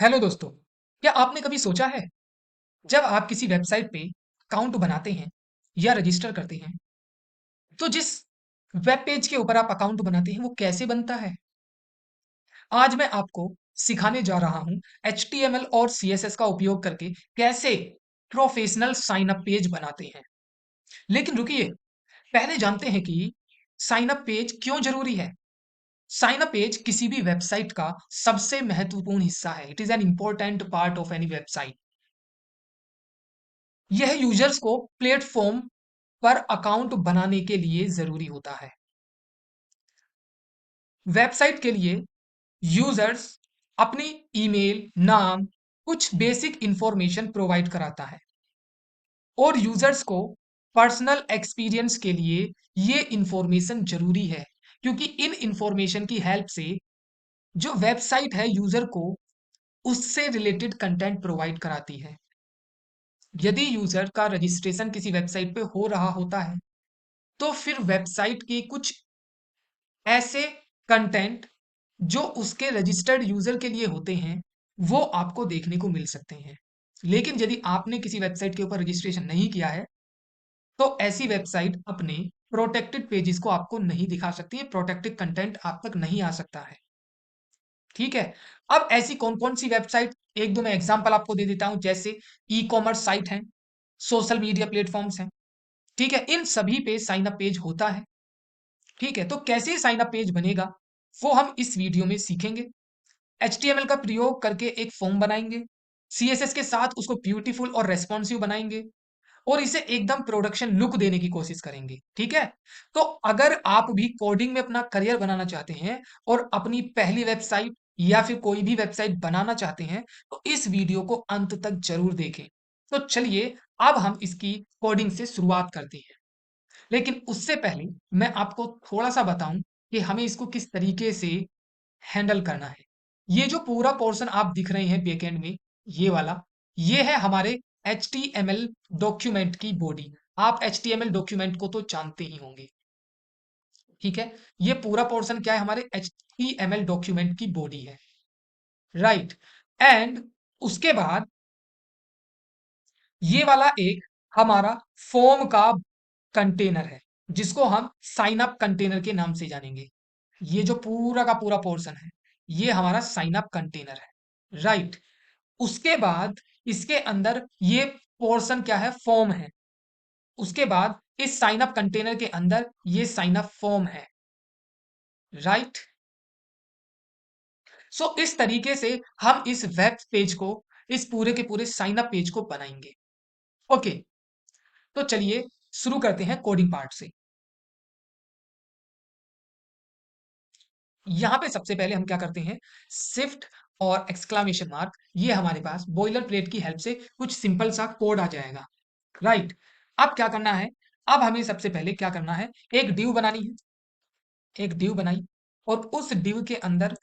Hello दोस्तों, क्या आपने कभी सोचा है जब आप किसी वेबसाइट पे अकाउंट बनाते हैं या रजिस्टर करते हैं तो जिस वेब पेज के ऊपर आप अकाउंट बनाते हैं वो कैसे बनता है? आज मैं आपको सिखाने जा रहा हूं HTML और CSS का उपयोग करके कैसे प्रोफेशनल साइन अप पेज बनाते हैं। लेकिन रुकिए, पहले जानते हैं कि साइन अप पेज क्यों जरूरी है। साइन अप पेज किसी भी वेबसाइट का सबसे महत्वपूर्ण हिस्सा है। It is an important part of any website. यह यूजर्स को प्लेटफॉर्म पर अकाउंट बनाने के लिए जरूरी होता है। वेबसाइट के लिए यूजर्स अपनी ईमेल, नाम, कुछ बेसिक इंफॉर्मेशन प्रोवाइड कराता है और यूजर्स को पर्सनल एक्सपीरियंस के लिए ये इंफॉर्मेशन जरूरी है, क्योंकि इन इंफॉर्मेशन की हेल्प से जो वेबसाइट है यूजर को उससे रिलेटेड कंटेंट प्रोवाइड कराती है। यदि यूजर का रजिस्ट्रेशन किसी वेबसाइट पे हो रहा होता है तो फिर वेबसाइट के कुछ ऐसे कंटेंट जो उसके रजिस्टर्ड यूजर के लिए होते हैं वो आपको देखने को मिल सकते हैं। लेकिन यदि आपने किसी वेबसाइट के ऊपर रजिस्ट्रेशन नहीं किया है तो ऐसी वेबसाइट अपने प्रोटेक्टेड पेजेस को आपको नहीं दिखा सकती है, प्रोटेक्टेड कंटेंट आप तक नहीं आ सकता है। ठीक है। अब ऐसी कौन कौन सी वेबसाइट, एक दो मैं एग्जांपल आपको दे देता हूं, जैसे ई कॉमर्स साइट है, सोशल मीडिया प्लेटफॉर्म्स हैं। ठीक है, इन सभी पे साइन अप पेज होता है। ठीक है, तो कैसे साइन अप पेज बनेगा वो हम इस वीडियो में सीखेंगे। HTML का प्रयोग करके एक फॉर्म बनाएंगे, CSS के साथ उसको ब्यूटीफुल और रेस्पॉन्सिव बनाएंगे और इसे एकदम प्रोडक्शन लुक देने की कोशिश करेंगे। ठीक है, तो अगर आप भी कोडिंग में अपना करियर बनाना चाहते हैं और अपनी पहली वेबसाइट या फिर कोई भी वेबसाइट बनाना चाहते हैं तो इस वीडियो को अंत तक जरूर देखें। तो चलिए अब हम इसकी कोडिंग से शुरुआत करते हैं। लेकिन उससे पहले मैं आपको थोड़ा-सा बताऊँ कि हमें इसको किस तरीके से हैंडल करना है। ये जो पूरा पोर्शन आप दिख रहे हैं बैकएंड में, ये वाला, ये है हमारे HTML डॉक्यूमेंट की बॉडी। आप HTML डॉक्यूमेंट को तो जानते ही होंगे, ठीक है? ये पूरा पोर्शन क्या है, हमारे HTML डॉक्यूमेंट की बॉडी है, राइट? एंड उसके बाद ये वाला एक हमारा फॉर्म का कंटेनर है, जिसको हम साइन अप कंटेनर के नाम से जानेंगे। ये जो पूरा का पूरा पोर्शन है, ये हमारा साइन अप कंटेनर है, राइट? उसके बाद इसके अंदर ये पोर्शन क्या है, फॉर्म है। उसके बाद इस साइन अप कंटेनर के अंदर ये साइन अप फॉर्म है, राइट? सो इस तरीके से हम इस वेब पेज को, इस पूरे के पूरे साइन अप पेज को बनाएंगे। ओके, तो चलिए शुरू करते हैं कोडिंग पार्ट से। यहाँ पे सबसे पहले हम क्या करते हैं, शिफ्ट और एक्सक्लेमेशन मार्क, ये हमारे पास बॉयलर प्लेट की हेल्प से कुछ सिंपल सा कोड आ जाएगा, राइट? अब क्या करना है, अब हमें सबसे पहले क्या करना है, एक डिव बनानी है। एक डिव बनाई और उस डिव के अंदर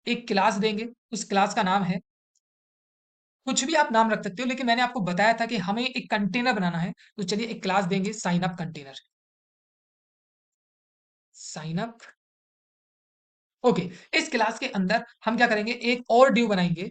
एक क्लास देंगे। उस क्लास का नाम है, कुछ भी आप नाम रख सकते हो, लेकिन मैंने आपको बताया था कि हमें एक कंटेनर बनाना है, तो चलिए एक क्लास देंगे sign up container. Sign up, okay. इस क्लास के अंदर हम क्या करेंगे, एक और डिव बनाएंगे।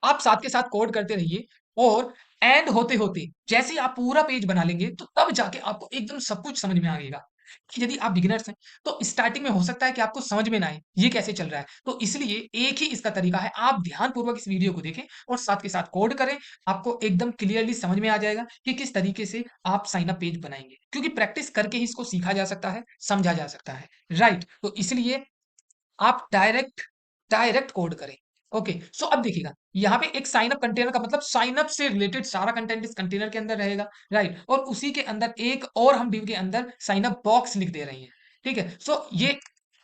आप साथ के साथ कोड करते रहिए और एंड होते होते जैसे ही आप पूरा पेज बना लेंगे तो तब जाके आपको एकदम सब कुछ समझ में आएगा। कि यदि आप बिगिनर्स हैं तो स्टार्टिंग में हो सकता है कि आपको समझ में ना आए ये कैसे चल रहा है, तो इसलिए एक ही इसका तरीका है, आप ध्यान पूर्वक इस वीडियो को देखें और साथ के साथ कोड करें। आपको एकदम क्लियरली समझ में आ जाएगा कि किस तरीके से आप साइन अप पेज बनाएंगे, क्योंकि प्रैक्टिस करके ही इसको सीखा जा सकता है, समझा जा सकता है, राइट? तो इसलिए आप डायरेक्ट डायरेक्ट कोड करें। ओके, सो अब देखिएगा, यहाँ पे एक साइन अप कंटेनर का मतलब साइन अप से रिलेटेड सारा कंटेंट इस कंटेनर के अंदर रहेगा, राइट? और उसी के अंदर एक और हम डिव के अंदर साइन अप बॉक्स लिख दे रहे हैं। ठीक है, सो ये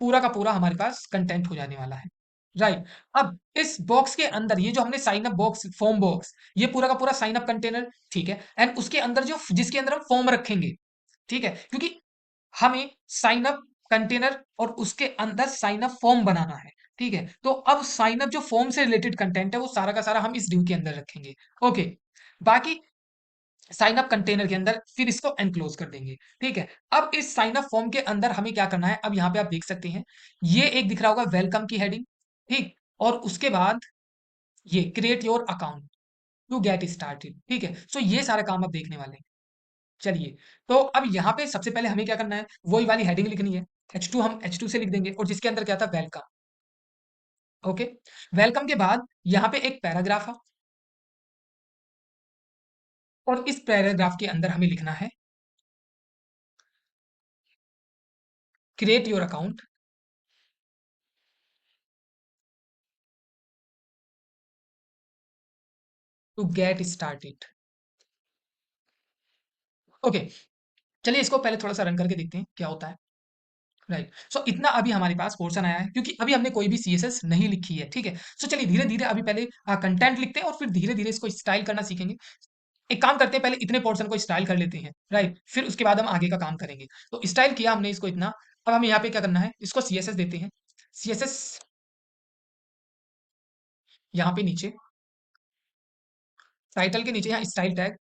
पूरा का पूरा हमारे पास कंटेंट हो जाने वाला है, राइट? अब इस बॉक्स के अंदर ये जो हमने sign up box, form box, ये पूरा का पूरा साइन अप कंटेनर, ठीक है? एंड उसके अंदर जो, जिसके अंदर हम फॉर्म रखेंगे, ठीक है? क्योंकि हमें साइन अप कंटेनर और उसके अंदर साइन अप फॉर्म बनाना है। ठीक है, तो अब साइन अप जो फॉर्म से रिलेटेड कंटेंट है वो सारा का सारा हम इस डिव के अंदर रखेंगे। ओके, बाकी साइन अप कंटेनर के अंदर फिर इसको एनक्लोज कर देंगे। ठीक है, अब इस साइन अप फॉर्म के अंदर हमें क्या करना है, अब यहाँ पे आप देख सकते हैं ये एक दिख रहा होगा वेलकम की हेडिंग, ठीक? और उसके बाद ये create your account to get started, ठीक है। सो ये सारा काम अब देखने वाले हैं। चलिए, तो अब यहाँ पे सबसे पहले हमें क्या करना है, वही वाली हेडिंग लिखनी है। H2 हम H2 से लिख देंगे, और जिसके अंदर क्या था, वेलकम। ओके, वेलकम के बाद यहाँ पे एक पैराग्राफ है, और इस पैराग्राफ के अंदर हमें लिखना है create your account to get started. Okay, चलिए इसको पहले थोड़ा सा रन करके देखते हैं क्या होता है। राइट, सो इतना अभी हमारे पास पोर्शन आया है, क्योंकि अभी हमने कोई भी सीएसएस नहीं लिखी है, ठीक है। सो चलिए धीरे धीरे अभी पहले कंटेंट लिखते हैं, और फिर धीरे धीरे इसको स्टाइल करना सीखेंगे। एक काम करते हैं, पहले इतने पोर्शन को स्टाइल कर लेते हैं, राइट, फिर उसके बाद हम आगे का काम करेंगे। तो स्टाइल किया हमने इसको इतना। अब हमें यहाँ पे क्या करना है, इसको सीएसएस देते हैं। सीएसएस यहाँ पे नीचे, टाइटल के नीचे यहाँ स्टाइल टैग,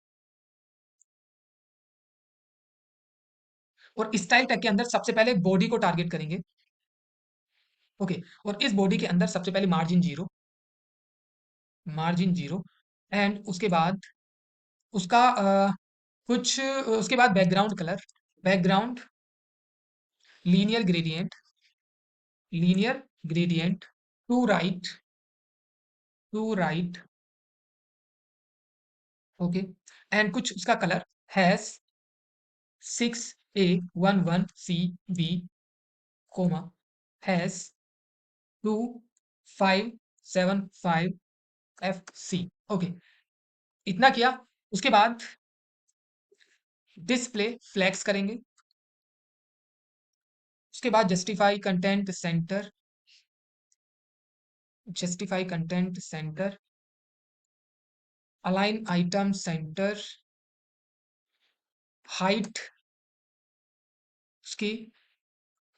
और स्टाइल टैग के अंदर सबसे पहले बॉडी को टारगेट करेंगे। ओके, और इस बॉडी के अंदर सबसे पहले margin zero, margin zero, and उसके बाद उसका कुछ उसके बाद background colour, background linear gradient, linear gradient to right, to right. Okay, and कुछ उसका colour hash 6A11CB, comma hash 2575FC। Okay, इतना किया। उसके बाद डिस्प्ले फ्लैक्स करेंगे। उसके बाद justify content centre, justify content centre, align item centre, height उसकी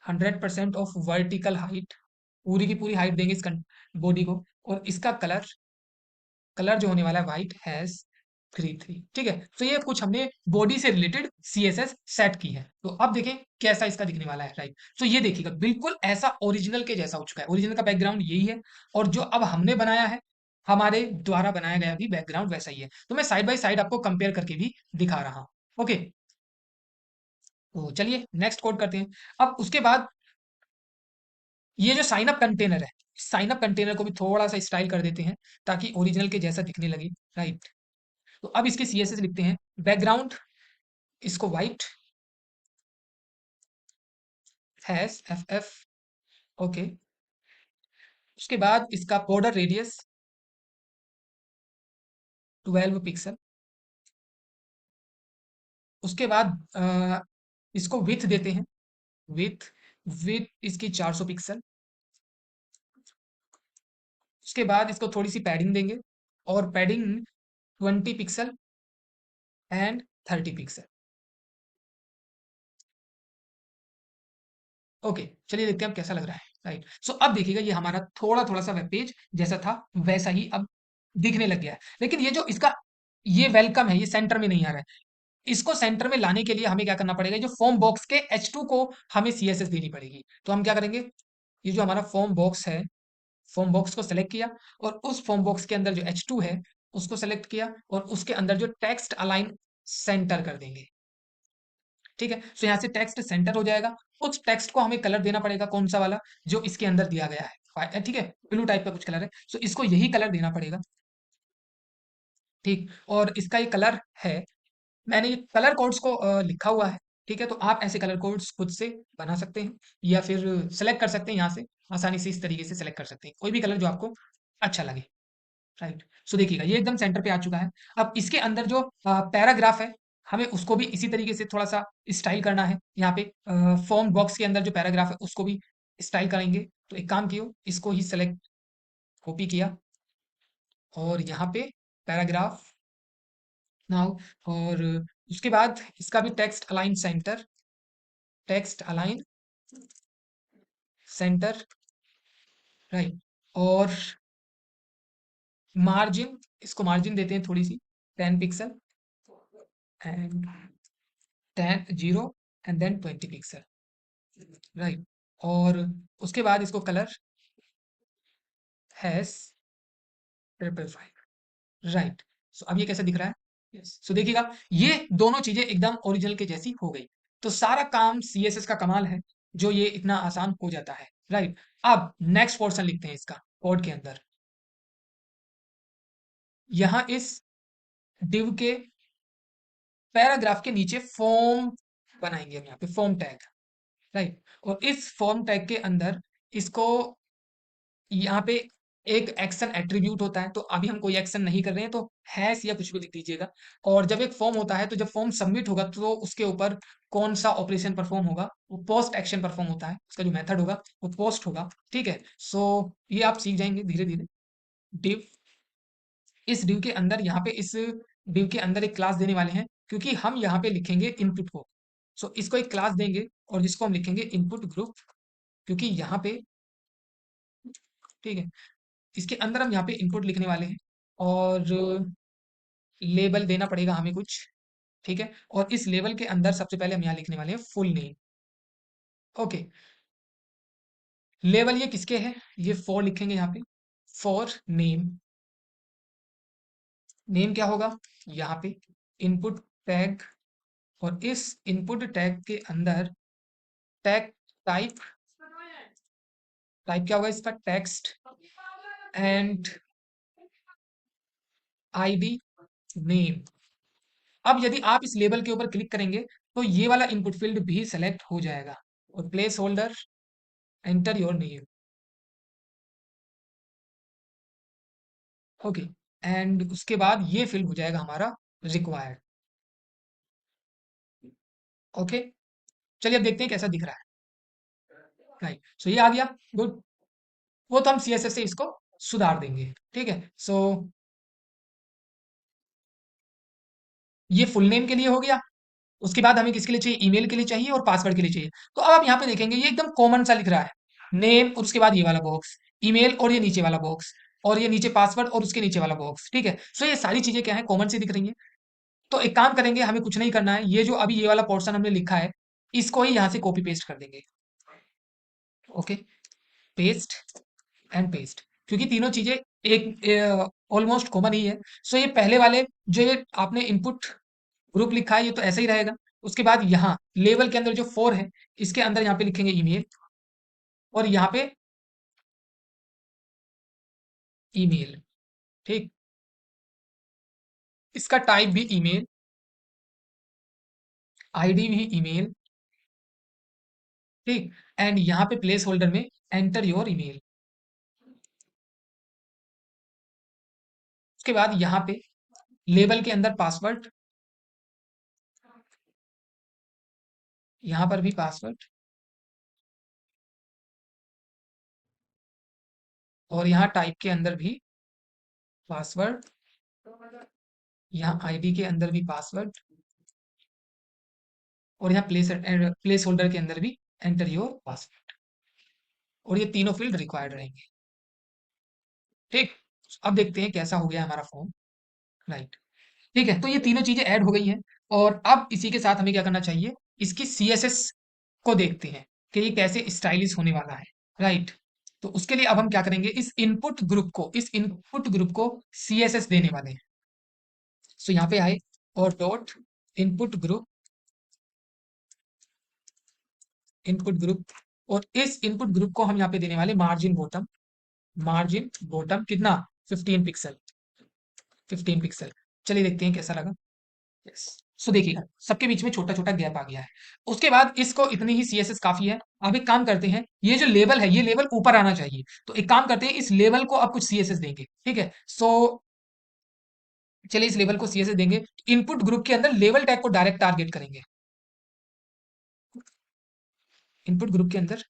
100% ऑफ वर्टिकल हाइट, पूरी की पूरी हाइट देंगे इस बॉडी को। और इसका कलर, कलर जो होने वाला है वाइट हैज 33, ठीक है। तो ये कुछ हमने बॉडी से रिलेटेड सीएसएस सेट की है। तो अब देखें कैसा इसका दिखने वाला है, राइट। तो ये देखिएगा बिल्कुल ऐसा ओरिजिनल के जैसा हो चुका है। ओरिजिनल का बैकग्राउंड यही है, और जो अब हमने बनाया है, हमारे द्वारा बनाया गया भी बैकग्राउंड वैसा ही है। तो मैं साइड बाय साइड आपको कंपेयर करके भी दिखा रहा हूँ। ओके, तो चलिए नेक्स्ट कोड करते हैं। अब उसके बाद ये जो साइन अप कंटेनर है, साइन अप कंटेनर को भी थोड़ा सा स्टाइल कर देते हैं, ताकि ओरिजिनल के जैसा दिखने लगे, राइट। तो अब इसके सीएसएस लिखते हैं, बैकग्राउंड इसको व्हाइट हैश एफ, ओके। उसके बाद इसका बॉर्डर रेडियस 12 पिक्सल। उसके बाद इसको विथ देते हैं, विथ, विथ इसकी 400 पिक्सल। उसके बाद इसको थोड़ी सी पैडिंग देंगे, और padding 20 pixel and 30 pixel. Okay, चलिए देखते हैं अब कैसा लग रहा है, राइट। सो अब देखिएगा ये हमारा थोड़ा थोड़ा सा वेब पेज जैसा था वैसा ही अब दिखने लग गया है। लेकिन ये जो इसका ये वेलकम है, ये सेंटर में नहीं आ रहा है। इसको सेंटर में लाने के लिए हमें क्या करना पड़ेगा, जो फॉर्म बॉक्स के H2 को हमें सीएसएस देनी पड़ेगी। तो हम क्या करेंगे, ये जो हमारा फॉर्म बॉक्स है, फॉर्म बॉक्स को सेलेक्ट किया, और उस फॉर्म बॉक्स के अंदर जो H2 है उसको सेलेक्ट किया, और उसके अंदर जो टेक्स्ट अलाइन सेंटर कर देंगे, ठीक है। सो यहाँ से टेक्स्ट सेंटर हो जाएगा। उस टेक्स्ट को हमें कलर देना पड़ेगा, कौन सा वाला, जो इसके अंदर दिया गया है, ठीक है। ब्लू टाइप का कुछ कलर है, सो इसको यही कलर देना पड़ेगा, ठीक। और इसका ये कलर है, मैंने ये कलर कोड्स को लिखा हुआ है, ठीक है। तो आप ऐसे कलर कोड्स खुद से बना सकते हैं, या फिर सेलेक्ट कर सकते हैं यहाँ से, आसानी से इस तरीके से सेलेक्ट कर सकते हैं कोई भी कलर जो आपको अच्छा लगे, राइट। सो देखिएगा ये एकदम सेंटर पे आ चुका है। अब इसके अंदर जो पैराग्राफ है, हमें उसको भी इसी तरीके से थोड़ा सा स्टाइल करना है। यहाँ पे फॉर्म बॉक्स के अंदर जो पैराग्राफ है उसको भी स्टाइल करेंगे। तो एक काम कियो, इसको ही सेलेक्ट, कॉपी किया, और यहाँ पे पैराग्राफ नाउ, और उसके बाद इसका भी text align centre, text align centre, right. और मार्जिन, इसको मार्जिन देते हैं थोड़ी सी, 10 pixel, and 10 0, and then 20 pixel, right. और उसके बाद इसको कलर हैश 555, राइट। सो अब ये कैसे दिख रहा है? यस, सो देखिएगा ये दोनों चीजें एकदम ओरिजिनल के जैसी हो गई। तो सारा काम सीएसएस का कमाल है जो ये इतना आसान हो जाता है, राइट। अब नेक्स्ट पोर्शन लिखते हैं इसका कोड के अंदर। यहां इस डिव के पैराग्राफ के नीचे फॉर्म बनाएंगे हम, यहाँ पे फॉर्म टैग, राइट। और इस फॉर्म टैग के अंदर इसको यहाँ पे एक एक्शन एट्रीब्यूट होता है, तो अभी हम कोई एक्शन नहीं कर रहे हैं तो हैश या कुछ भी लिख दीजिएगा। और जब एक फॉर्म होता है तो जब फॉर्म सबमिट होगा तो उसके ऊपर कौन सा ऑपरेशन परफॉर्म होगा, वो पोस्ट एक्शन परफॉर्म होता है, उसका जो मेथड होगा वो पोस्ट होगा, ठीक है। सो ये आप सीख जाएंगे धीरे धीरे। डिव, इस डिव के अंदर यहाँ पे इस डिव के अंदर एक क्लास देने वाले हैं क्योंकि हम यहाँ पे लिखेंगे इनपुट को। सो इसको एक क्लास देंगे और जिसको हम लिखेंगे इनपुट ग्रुप, क्योंकि यहाँ पे, ठीक है, इसके अंदर हम यहाँ पे इनपुट लिखने वाले हैं और लेबल देना पड़ेगा हमें कुछ, ठीक है। और इस लेबल के अंदर सबसे पहले हम यहाँ लिखने वाले हैं फुल नेम। ओके, लेबल ये किसके हैं? ये फॉर लिखेंगे यहाँ पे, फॉर नेम। नेम क्या होगा? यहाँ पे इनपुट टैग, और इस इनपुट टैग के अंदर टैग टाइप, टाइप क्या होगा इसका? Text and ID name. अब यदि आप इस लेबल के ऊपर क्लिक करेंगे तो ये वाला इनपुट फील्ड भी सेलेक्ट हो जाएगा। और place holder, enter your name. Okay, and उसके बाद ये फील्ड हो जाएगा हमारा रिक्वायर्ड। ओके, चलिए अब देखते हैं कैसा दिख रहा है, राइट। सो ये आ गया, गुड। वो तो हम सीएसएस से इसको सुधार देंगे, ठीक है। सो ये फुल नेम के लिए हो गया। उसके बाद हमें किसके लिए चाहिए? ईमेल के लिए चाहिए और पासवर्ड के लिए चाहिए। तो अब आप यहाँ पे देखेंगे ये एकदम कॉमन सा लिख रहा है, नेम और उसके बाद ये वाला बॉक्स, ईमेल और ये नीचे वाला बॉक्स, और ये नीचे पासवर्ड और उसके नीचे वाला बॉक्स, ठीक है। सो ये सारी चीजें क्या है? कॉमन सी दिख रही है। तो एक काम करेंगे, हमें कुछ नहीं करना है, ये जो अभी ये वाला पोर्शन हमने लिखा है इसको ही यहाँ से कॉपी पेस्ट कर देंगे। ओके, पेस्ट एंड पेस्ट, क्योंकि तीनों चीजें एक ऑलमोस्ट कॉमन ही है। सो ये पहले वाले जो ये आपने इनपुट ग्रुप लिखा है ये तो ऐसा ही रहेगा। उसके बाद यहाँ लेवल के अंदर जो फोर है इसके अंदर यहाँ पे लिखेंगे ईमेल, और यहाँ पे ईमेल, ठीक। इसका टाइप भी ईमेल, आईडी भी ईमेल, ठीक। एंड यहाँ पे प्लेस होल्डर में एंटर योर ईमेल। उसके बाद यहाँ पे लेबल के अंदर पासवर्ड, यहाँ पर भी पासवर्ड, और यहाँ टाइप के अंदर भी पासवर्ड, यहाँ आईडी के अंदर भी पासवर्ड, और यहाँ प्लेस होल्डर के अंदर भी एंटर योर पासवर्ड। और ये तीनों फील्ड रिक्वायर्ड रहेंगे, ठीक। अब देखते हैं कैसा हो गया हमारा फॉर्म, राइट। ठीक है, तो ये तीनों चीजें ऐड हो गई हैं। और अब इसी के साथ हमें क्या करना चाहिए? इसकी सीएसएस को देखते हैं कि ये कैसे स्टाइलिश होने वाला है, राइट। तो उसके लिए अब हम क्या करेंगे? इस इनपुट ग्रुप को सीएसएस देने वाले हैं। सो यहाँ पे आए और dot input group, input group, और इस इनपुट ग्रुप को हम यहाँ पे देने वाले मार्जिन बॉटम। मार्जिन बॉटम कितना? 15 पिक्सल, 15 पिक्सल। चलिए देखते हैं कैसा लगा। यस, सो देखिएगा सबके बीच में छोटा छोटा गैप आ गया है। उसके बाद इसको इतनी ही सीएसएस काफी है। अब एक काम करते हैं, ये जो लेबल है ये लेबल ऊपर आना चाहिए, तो एक काम करते हैं इस लेबल को अब कुछ सीएसएस देंगे, ठीक है। सो चलिए इस लेबल को सीएसएस देंगे। इनपुट ग्रुप के अंदर लेवल टैग को डायरेक्ट टारगेट करेंगे। इनपुट ग्रुप के अंदर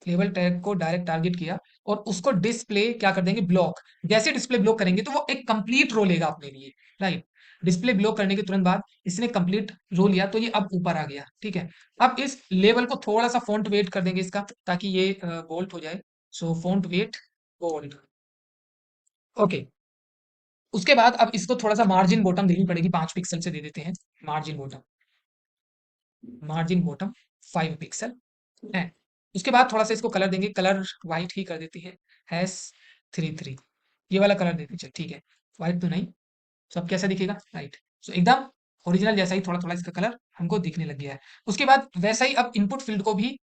लेवल टैग को डायरेक्ट टारगेट किया और उसको डिस्प्ले क्या कर देंगे? ब्लॉक। जैसे डिस्प्ले ब्लॉक करेंगे तो वो एक कंप्लीट रो लेगा अपने लिए, राइट। डिस्प्ले ब्लॉक करने के तुरंत बाद इसने कंप्लीट रो लिया तो ये अब ऊपर आ गया, ठीक है। अब इस लेवल को थोड़ा सा फॉन्ट वेट कर देंगे इसका, ताकि ये बोल्ड हो जाए। सो फॉन्ट वेट बोल्ड, ओके। उसके बाद अब इसको थोड़ा सा मार्जिन बॉटम देनी पड़ेगी, 5 पिक्सल से दे देते हैं margin bottom, margin bottom 5 pixel है। उसके बाद थोड़ा सा इसको कलर देंगे, कलर वाइट ही कर देते हैं, हैश 33। ये वाला कलर देते हैं, चल ठीक है। वाइट तो नहीं, तो अब कैसा दिखेगा, राइट। सो एकदम ओरिजिनल जैसा ही थोड़ा थोड़ा इसका कलर हमको दिखने लग गया है। उसके बाद वैसा ही अब इनपुट फील्ड को भी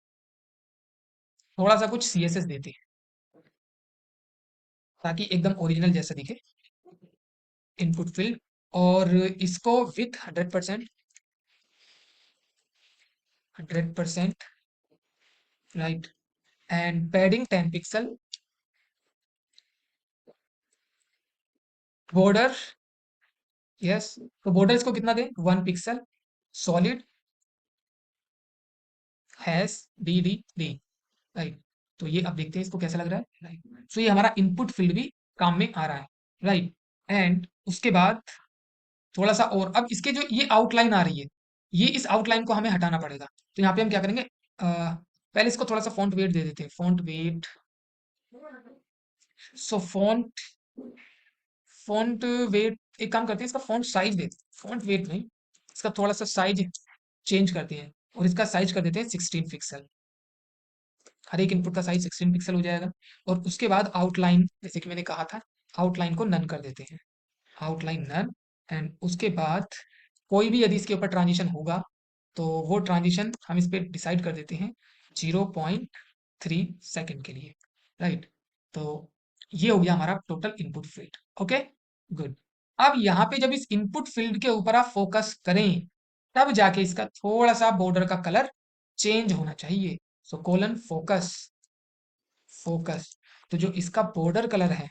थोड़ा सा कुछ सीएसएस देते हैं ताकि एकदम ओरिजिनल जैसा दिखे इनपुट फील्ड। और इसको width 100%, 100%, right, and padding 10 pixel, border, yes, तो बॉर्डर इसको कितना दें, 1 pixel, solid, hash D D D, right. तो ये अब देखते हैं इसको कैसा लग रहा है, राइट। सो ये हमारा इनपुट फील्ड भी काम में आ रहा है, राइट। एंड उसके बाद थोड़ा सा और, अब इसके जो ये आउटलाइन आ रही है, ये इस आउटलाइन को हमें हटाना पड़ेगा। तो यहाँ पे हम क्या करेंगे, पहले इसको थोड़ा सा फॉन्ट वेट दे देते हैं, फॉन्ट वेट। सो फॉन्ट फॉन्ट वेट, एक काम करते हैं, इसका फॉन्ट साइज देते हैं, फॉन्ट वेट नहीं, इसका थोड़ा सा साइज चेंज करते हैं और इसका साइज कर देते हैं 16 पिक्सल। हर एक इनपुट का साइज 16 पिक्सल हो जाएगा। और उसके बाद आउटलाइन, जैसे कि मैंने कहा था, आउटलाइन को नन कर देते हैं, आउटलाइन नन। एंड उसके बाद कोई भी यदि इसके ऊपर ट्रांजिशन होगा तो वो ट्रांजिशन हम इस पे डिसाइड कर देते हैं 0.3 सेकंड के लिए, राइट। तो ये हो गया हमारा total input field, okay, good. अब यहाँ पे जब इस इनपुट फील्ड के ऊपर आप फोकस करें तब जाके इसका थोड़ा सा बॉर्डर का कलर चेंज होना चाहिए। सो कोलन फोकस, फोकस, तो जो इसका बॉर्डर कलर है,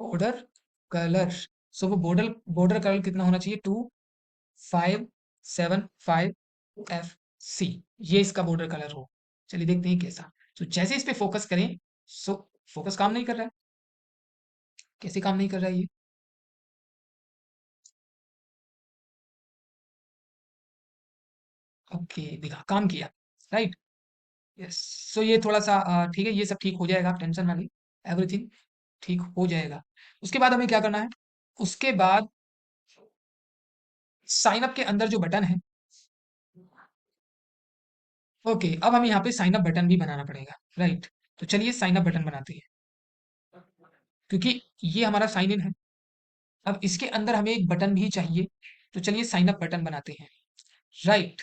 बॉर्डर कलर, सो वो बॉर्डर बॉर्डर कलर कितना होना चाहिए, 2575 FC, ये इसका बॉर्डर कलर हो। चलिए देखते हैं कैसा। तो जैसे इस पे फोकस करें, सो फोकस काम नहीं कर रहा है, कैसे काम नहीं कर रहा है ये, ओके दिखा काम किया, राइट, यस। सो ये थोड़ा सा ठीक है, ये सब ठीक हो जाएगा, आप टेंशन ना लें, एवरीथिंग ठीक हो जाएगा। उसके बाद हमें क्या करना है, उसके बाद साइन अप के अंदर जो बटन है, ओके, अब हमें यहाँ पे साइन अप बटन भी बनाना पड़ेगा, राइट। तो चलिए साइन अप बटन बनाते हैं, क्योंकि ये हमारा साइन इन है। अब इसके अंदर हमें एक बटन भी चाहिए, तो चलिए साइन अप बटन बनाते हैं, राइट।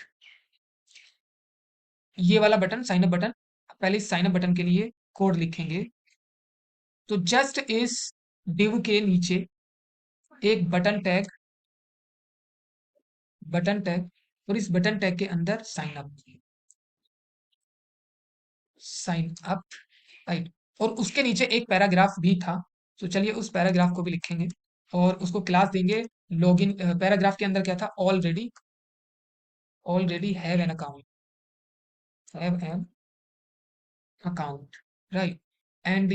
ये वाला बटन साइन अप बटन, पहले साइन अप बटन के लिए कोड लिखेंगे। तो जस्ट इस डिव के नीचे एक बटन टैग, बटन टैग, और इस बटन टैग के अंदर sign up, sign up, right. और उसके नीचे एक पैराग्राफ भी था, तो चलिए उस पैराग्राफ को भी लिखेंगे और उसको क्लास देंगे लॉगिन। पैराग्राफ के अंदर क्या था, already, already have an account, have an account, right. And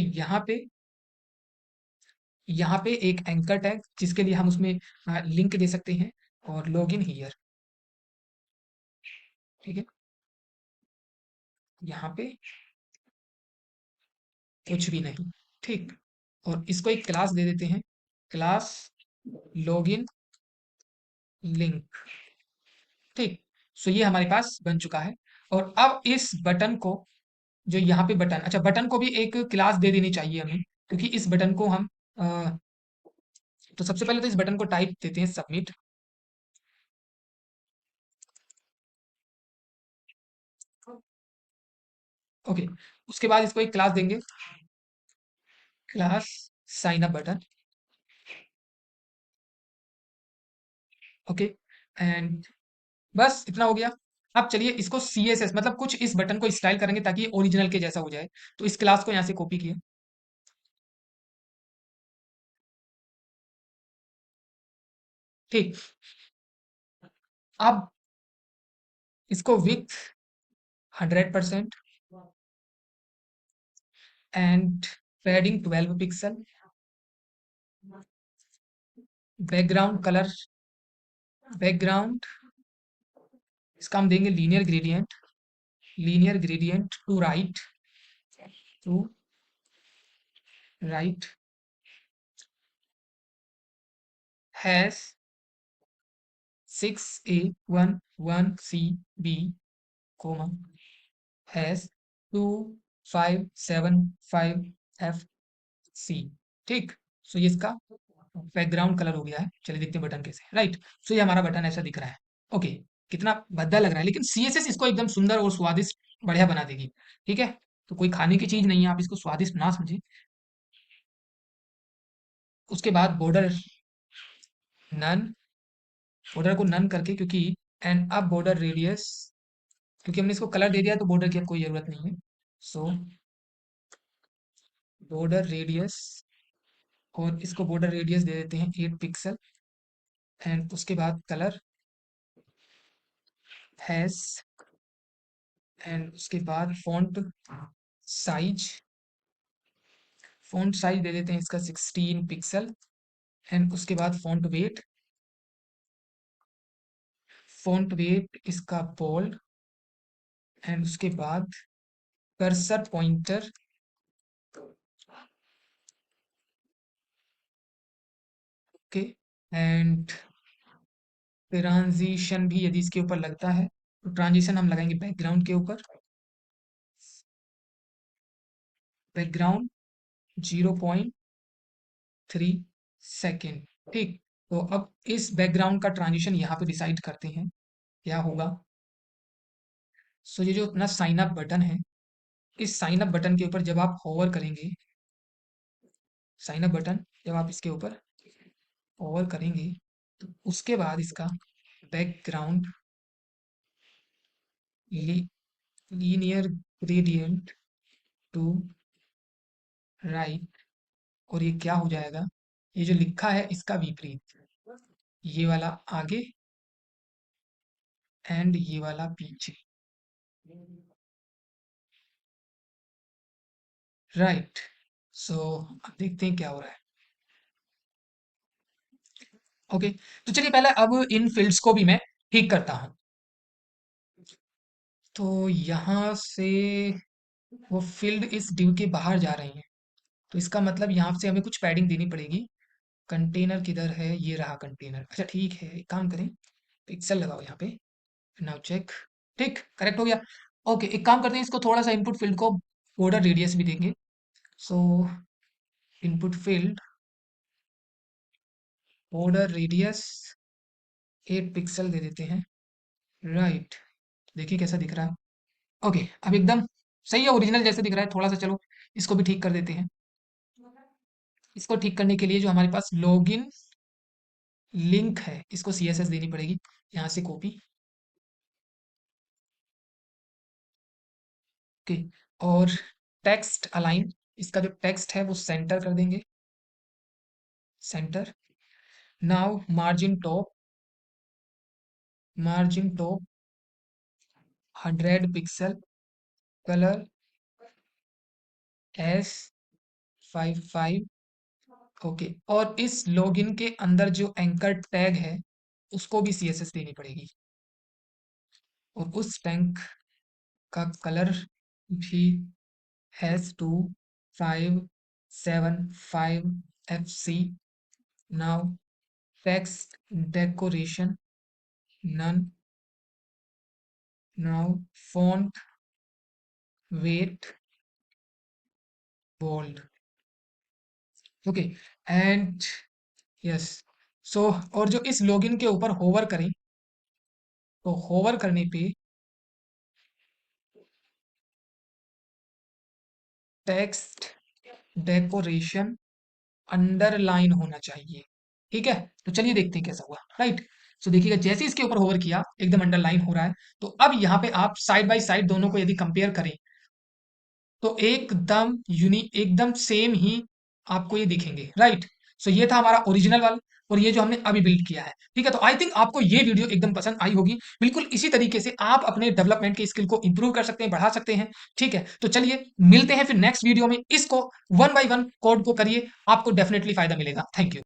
यहाँ पे एक एंकर टैग जिसके लिए हम उसमें लिंक दे सकते हैं, और लॉग इन हीयर, ठीक है। यहाँ पे कुछ भी नहीं, ठीक। और इसको एक क्लास दे देते हैं, क्लास लॉग इन लिंक, ठीक। सो ये हमारे पास बन चुका है। और अब इस बटन को, जो यहाँ पे बटन, अच्छा बटन को भी एक क्लास दे देनी चाहिए हमें, क्योंकि इस बटन को हम तो सबसे पहले तो इस बटन को टाइप देते हैं सबमिट, ओके। उसके बाद इसको एक क्लास देंगे, class sign up button, okay. And बस इतना हो गया। अब चलिए इसको CSS, मतलब कुछ इस बटन को स्टाइल करेंगे ताकि ये ओरिजिनल के जैसा हो जाए। तो इस क्लास को यहाँ से कॉपी किया, ठीक। अब इसको width 100% and padding 12 pixel, background colour, background, इसका हम देंगे linear gradient, linear gradient to right, to right, hash 6A11CB, comma, hash 2575 F C. ठीक, सो ये इसका बैकग्राउंड कलर हो गया है। चलिए देखते हैं बटन कैसे, राइट। सो ये हमारा बटन ऐसा दिख रहा है। ओके, कितना भद्दा लग रहा है, लेकिन सीएसएस इसको एकदम सुंदर और स्वादिष्ट बढ़िया बना देगी। ठीक है, तो कोई खाने की चीज नहीं है, आप इसको स्वादिष्ट ना समझें। उसके बाद बॉर्डर नन, बॉर्डर को नन करके, क्योंकि एंड अब बॉर्डर रेडियस, क्योंकि हमने इसको कलर दे दिया तो बॉर्डर की अब कोई जरूरत नहीं है। सो बॉर्डर रेडियस, और इसको बॉर्डर रेडियस दे देते हैं 8 पिक्सल। एंड उसके बाद कलर हैज, एंड उसके बाद फॉन्ट साइज, फॉन्ट साइज दे देते हैं इसका 16 पिक्सल। एंड उसके बाद फॉन्ट वेट इसका बोल्ड। एंड उसके बाद cursor pointer, okay. And transition भी यदि इसके ऊपर लगता है तो ट्रांजिशन हम लगाएंगे बैकग्राउंड के ऊपर, बैकग्राउंड 0.3 सेकेंड। ठीक, तो अब इस बैकग्राउंड का ट्रांजिशन यहाँ पे डिसाइड करते हैं क्या होगा। सो ये जो अपना साइन अप बटन है, इस साइन अप बटन के ऊपर जब आप होवर करेंगे, साइन अप बटन जब आप इसके ऊपर होवर करेंगे, तो उसके बाद इसका background linear gradient to right, और ये क्या हो जाएगा, ये जो लिखा है इसका विपरीत, ये वाला आगे एंड ये वाला पीछे, राइट। सो अब देखते हैं क्या हो रहा है। ओके, तो चलिए पहले अब इन फील्ड्स को भी मैं ठीक करता हूं। तो यहाँ से वो फील्ड इस डिव के बाहर जा रही हैं, तो इसका मतलब यहाँ से हमें कुछ पैडिंग देनी पड़ेगी। कंटेनर किधर है, ये रहा कंटेनर। अच्छा ठीक है, एक काम करें, पिक्सल लगाओ यहाँ पे, नाउ चेक। ठीक, करेक्ट हो गया। ओके, एक काम करते हैं, इसको थोड़ा सा इनपुट फील्ड को बॉर्डर रेडियस भी देंगे। So input field border radius 8 pixel दे देते हैं, राइट। देखिए कैसा दिख रहा है। ओके, अब एकदम सही है, ओरिजिनल जैसे दिख रहा है। थोड़ा सा चलो इसको भी ठीक कर देते हैं। इसको ठीक करने के लिए जो हमारे पास लॉगिन लिंक है, इसको सीएसएस देनी पड़ेगी। यहाँ से कॉपी, ओके। और टेक्स्ट अलाइन, इसका जो टेक्स्ट है वो सेंटर कर देंगे, centre. Now margin top 100 pixel, colour S55, okay. और इस लॉगिन के अंदर जो एंकर टैग है उसको भी सीएसएस देनी पड़ेगी, और उस टैग का कलर भी S2575FC। Now text decoration none. Now font weight bold, okay. And yes, so और जो इस लॉगिन के ऊपर होवर करें, तो होवर करने पे टेक्स्ट डेकोरेशन अंडरलाइन होना चाहिए। ठीक है, तो चलिए देखते हैं कैसा हुआ, राइट। सो देखिएगा जैसे इसके ऊपर होवर किया एकदम अंडरलाइन हो रहा है। तो अब यहाँ पे आप साइड बाय साइड दोनों को यदि कंपेयर करें तो एकदम एकदम सेम ही आपको ये दिखेंगे, राइट। सो ये था हमारा ओरिजिनल वाला, और ये जो हमने अभी बिल्ड किया है। ठीक है, तो आई थिंक आपको ये वीडियो एकदम पसंद आई होगी। बिल्कुल इसी तरीके से आप अपने डेवलपमेंट के स्किल को इंप्रूव कर सकते हैं, बढ़ा सकते हैं। ठीक है, तो चलिए मिलते हैं फिर नेक्स्ट वीडियो में। इसको वन बाय वन कोड को करिए, आपको डेफिनेटली फायदा मिलेगा। Thank you.